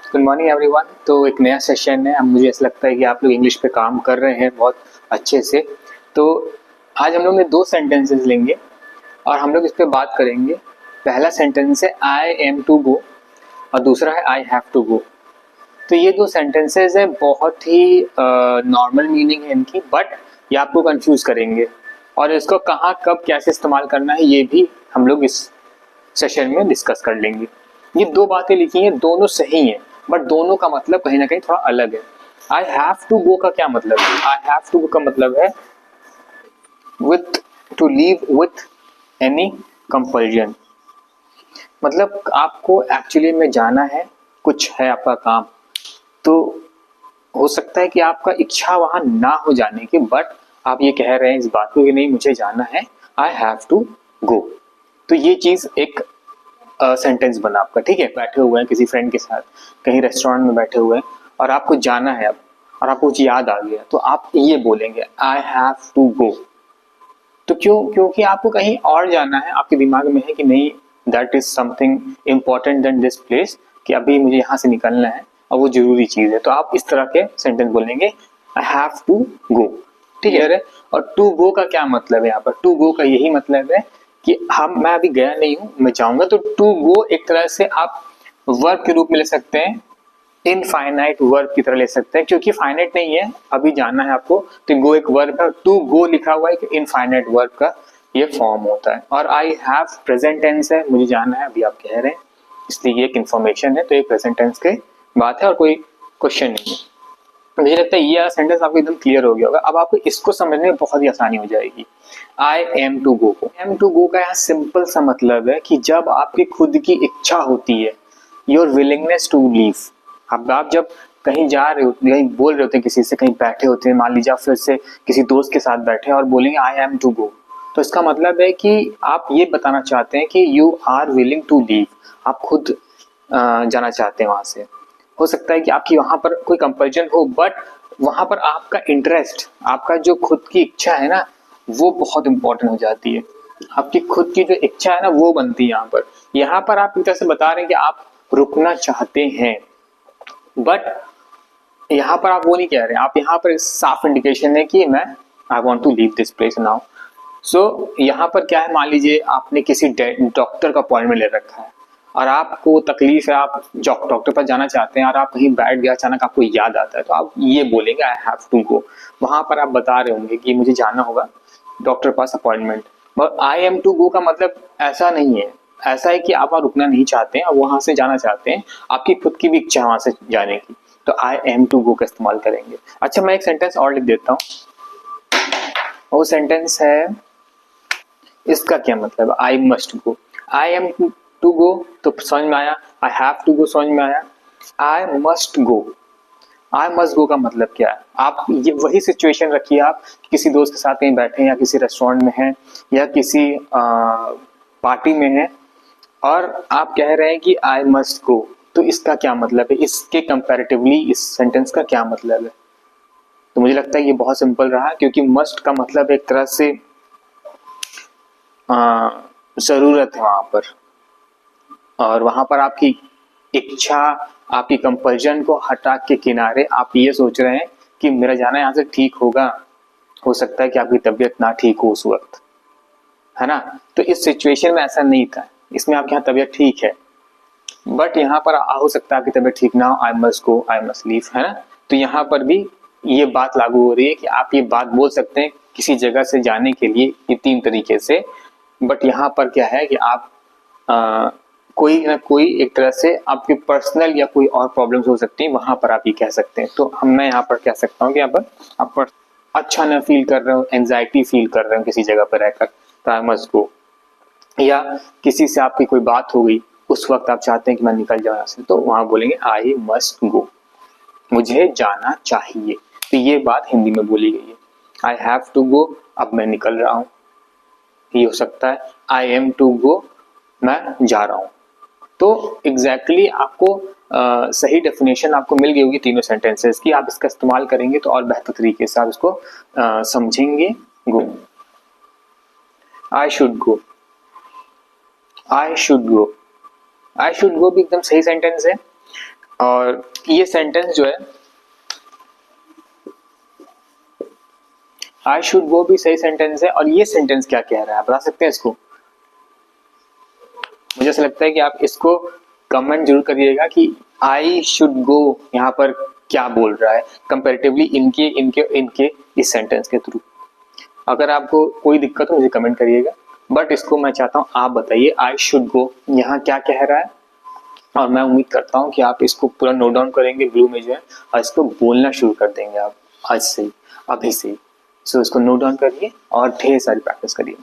Good morning everyone. तो एक नया सेशन है। अब मुझे ऐसा लगता है कि आप लोग इंग्लिश पे काम कर रहे हैं बहुत अच्छे से। तो आज हम लोग ने दो सेंटेंसेस लेंगे और हम लोग इस पे बात करेंगे। पहला सेंटेंस है आई एम टू गो और दूसरा है आई हैव टू गो। तो ये दो सेंटेंसेस है, बहुत ही नॉर्मल मीनिंग है इनकी, बट ये आपको कंफ्यूज करेंगे और इसको कहाँ कब कैसे इस्तेमाल करना है ये भी हम लोग इस सेशन में डिस्कस कर लेंगे। ये दो बातें लिखी हैं, दोनों सही हैं, बट दोनों का मतलब कहीं ना कहीं थोड़ा अलग है। आई हैव टू गो का क्या मतलब है? आई हैव टू गो का मतलब है with to leave with any compulsion. मतलब आपको एक्चुअली में जाना है, कुछ है आपका काम, तो हो सकता है कि आपका इच्छा वहां ना हो जाने की, बट आप ये कह रहे हैं इस बात को कि नहीं मुझे जाना है, आई हैव टू गो। तो ये चीज एक सेंटेंस बना आपका। ठीक है, बैठे हुए हैं किसी फ्रेंड के साथ, कहीं रेस्टोरेंट में बैठे हुए हैं और आपको जाना है अब, और आपको कुछ याद आ गया तो आप ये बोलेंगे आई हैव टू गो। तो क्योंकि आपको कहीं और जाना है, आपके दिमाग में है कि नहीं that is something important then this place, कि अभी मुझे यहाँ से निकलना है और वो जरूरी चीज है, तो आप इस तरह के सेंटेंस बोलेंगे आई हैव टू गो। ठीक है। और टू गो का क्या मतलब है? यहाँ पर टू गो का यही मतलब है कि हम मैं अभी गया नहीं हूँ, मैं जाऊंगा। तो टू गो एक तरह से आप वर्ब के रूप में ले सकते हैं, इनफाइनाइट वर्ब की तरह ले सकते हैं, क्योंकि फाइनाइट नहीं है, अभी जाना है आपको, तो गो एक वर्ब है। टू गो लिखा हुआ है कि इनफाइनाइट वर्ब का ये फॉर्म होता है। और आई हैव प्रेजेंट टेंस है, मुझे जाना है, अभी आप कह रहे हैं, इसलिए एक इन्फॉर्मेशन है, तो ये प्रेजेंट टेंस की बात है और कोई क्वेश्चन नहीं है। मुझे लगता है ये सेंटेंस आपको एकदम क्लियर हो गया होगा। अब आपको इसको समझने में बहुत ही आसानी हो जाएगी। आई एम टू गो को, एम टू गो का यहाँ सिंपल सा मतलब है कि जब आपकी खुद की इच्छा होती है, योर विलिंगनेस टू लीव। अब आप जब कहीं जा रहे होते, कहीं बोल रहे होते हैं किसी से, कहीं बैठे होते हैं, मान लीजिए आप फिर से किसी दोस्त के साथ बैठे हैं और बोलेंगे आई एम टू गो, तो इसका मतलब है कि आप ये बताना चाहते हैं कि you are willing to leave, आप खुद जाना चाहते हैं वहां से। हो सकता है कि आपकी वहां पर कोई कंपल्जन हो, बट वहां पर आपका इंटरेस्ट, आपका जो खुद की इच्छा है ना, वो बहुत इंपॉर्टेंट हो जाती है। आपकी खुद की जो इच्छा है ना वो बनती है यहाँ पर। यहाँ पर आप एक तरह से बता रहे हैं कि आप रुकना चाहते हैं, बट यहाँ पर आप वो नहीं कह रहे हैं। आप यहाँ पर साफ इंडिकेशन है कि मैं I want to leave this place now. So यहाँ पर क्या है, मान लीजिए आपने किसी डॉक्टर का अपॉइंटमेंट ले रखा है और आपको तकलीफ है, आप डॉक्टर पर जाना चाहते हैं और आप कहीं बैठ गया, अचानक आपको याद आता है, तो आप ये बोलेंगे आई हैव टू गो। वहां पर आप बता रहे होंगे कि मुझे जाना होगा डॉक्टर पास appointment. But I am to go का मतलब ऐसा नहीं है, ऐसा है कि आप वहां रुकना नहीं चाहते हैं और वहां से जाना चाहते हैं, आपकी खुद की भी इच्छा वहां से जाने की, तो आई एम टू गो का इस्तेमाल करेंगे। अच्छा, मैं एक सेंटेंस और लिख देता हूँ। वो सेंटेंस है, इसका क्या मतलब? I must go. I am to go तो समझ में आया, आई हैव टू गो समझ में आया, आई मस्ट गो। आई मस्ट गो का मतलब क्या है? आप ये वही सिचुएशन रखिए, आप किसी दोस्त के साथ कहीं बैठे हैं या किसी रेस्टोरेंट में हैं या किसी पार्टी में हैं और आप कह रहे हैं कि आई मस्ट गो, तो इसका क्या मतलब है? इसके कंपैरेटिवली इस सेंटेंस का क्या मतलब है? तो मुझे लगता है ये बहुत सिंपल रहा, क्योंकि मस्ट का मतलब एक तरह से जरूरत है वहां पर, और वहां पर आपकी इच्छा, आपकी कंपल्जन को हटा के किनारे आप ये सोच रहे हैं कि मेरा जाना यहाँ से ठीक होगा। हो सकता है कि आपकी तबीयत ना ठीक हो उस वक्त, है ना? तो इस सिचुएशन में ऐसा नहीं था, इसमें आपकी यहाँ तबीयत ठीक है, बट यहाँ पर हो सकता है आपकी तबीयत ठीक ना हो, आई must go, I must leave, है ना? तो यहाँ पर भी ये बात लागू हो रही है कि आप ये बात बोल सकते हैं किसी जगह से जाने के लिए ये तीन तरीके से, बट यहाँ पर क्या है कि आप कोई ना कोई एक तरह से आपकी पर्सनल या कोई और प्रॉब्लम्स हो सकती है, वहां पर आप ये कह सकते हैं। तो मैं यहाँ पर कह सकता हूँ कि यहाँ पर आप पर अच्छा ना फील कर रहे हो, एंजाइटी फील कर रहे हो किसी जगह पर रहकर, तो आई मस्ट गो। या किसी से आपकी कोई बात हो गई, उस वक्त आप चाहते हैं कि मैं निकल जाऊँ यहाँ से, तो वहां बोलेंगे आई मस्ट गो, मुझे जाना चाहिए। तो ये बात हिंदी में बोली गई है, आई हैव टू गो, अब मैं निकल रहा हूँ। ये हो सकता है आई एम टू गो, मैं जा रहा हूँ। तो एग्जैक्टली आपको सही डेफिनेशन आपको मिल गई होगी तीनों सेंटेंसेस की। आप इसका इस्तेमाल करेंगे तो और बेहतर तरीके से आप इसको समझेंगे। Go, I should go, I should go, I should go भी एकदम सही सेंटेंस है। और ये सेंटेंस जो है आई शुड गो भी सही सेंटेंस है, और ये सेंटेंस क्या कह रहा है आप बता सकते हैं इसको? मुझे ऐसा लगता है कि आप इसको कमेंट जरूर करिएगा कि आई शुड गो यहाँ पर क्या बोल रहा है कंपैरेटिवली इनके इनके इनके इस सेंटेंस के थ्रू। अगर आपको कोई दिक्कत हो मुझे कमेंट करिएगा, बट इसको मैं चाहता हूँ आप बताइए आई शुड गो यहाँ क्या कह रहा है, और मैं उम्मीद करता हूँ कि आप इसको पूरा नोट डाउन करेंगे ब्लू में जो है, और इसको बोलना शुरू कर देंगे आप आज से ही, अभी से ही। सो इसको नोट डाउन करिए और ढेर सारी प्रैक्टिस करिए।